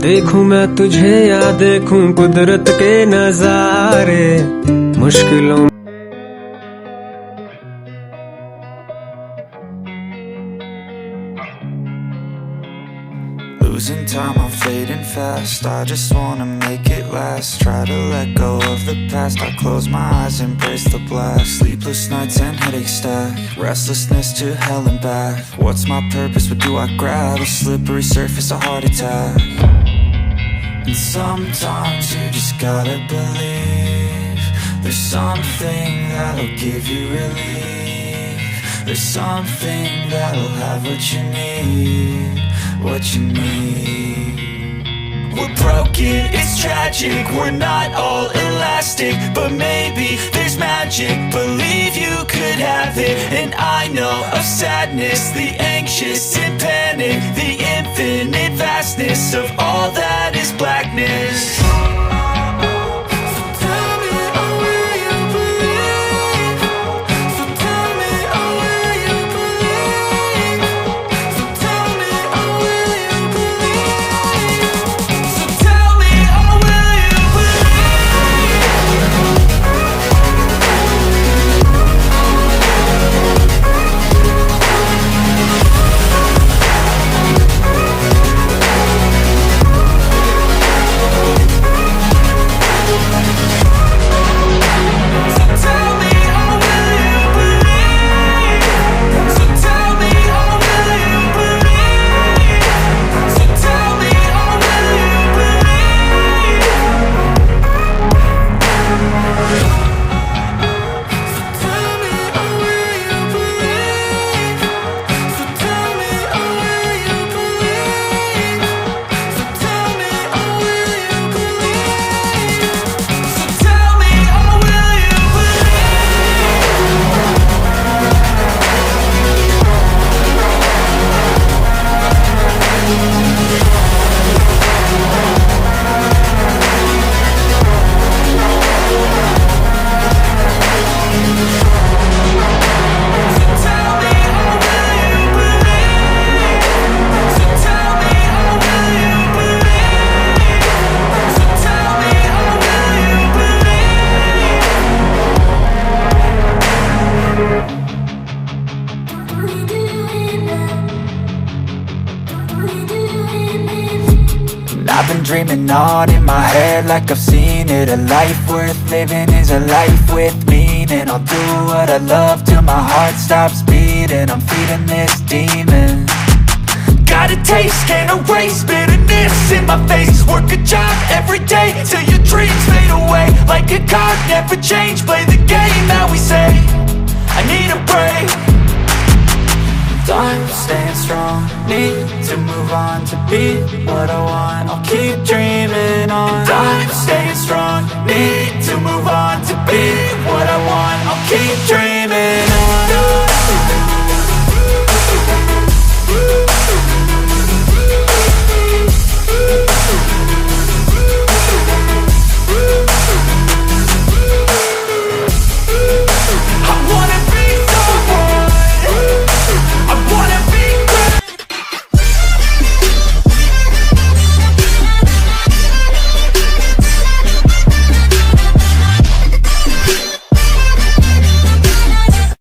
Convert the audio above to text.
देखूं मैं तुझे या देखूं कुदरत के नजारे मुश्किलों Losing time, I'm fading fast. I just wanna make it last. Try to let go of the past. I close my eyes, embrace the blast. Sleepless nights and headaches stack. Restlessness to hell and back. What's my purpose? What do I grab? A slippery surface, a heart attack. And sometimes you just gotta believe there's something that'll give you relief. There's something that'll have what you need, what you need. We're broken, it's tragic, we're not all elastic, but maybe there's magic, believe you could have it. And I know of sadness, the anxious and panic, the infinite vastness of all that is blackness. I've been dreaming on in my head like I've seen it. A life worth living is a life with meaning. I'll do what I love till my heart stops beating. I'm feeding this demon. Got a taste, can't erase bitterness in my face. Work a job every day till your dreams fade away. Like a card, never change, play the game that we say. I need a break. I'm staying strong, need to move on to be what I want. I'll keep dreaming on. I'm staying strong, need to move on to be what I want. I'll keep dreaming on.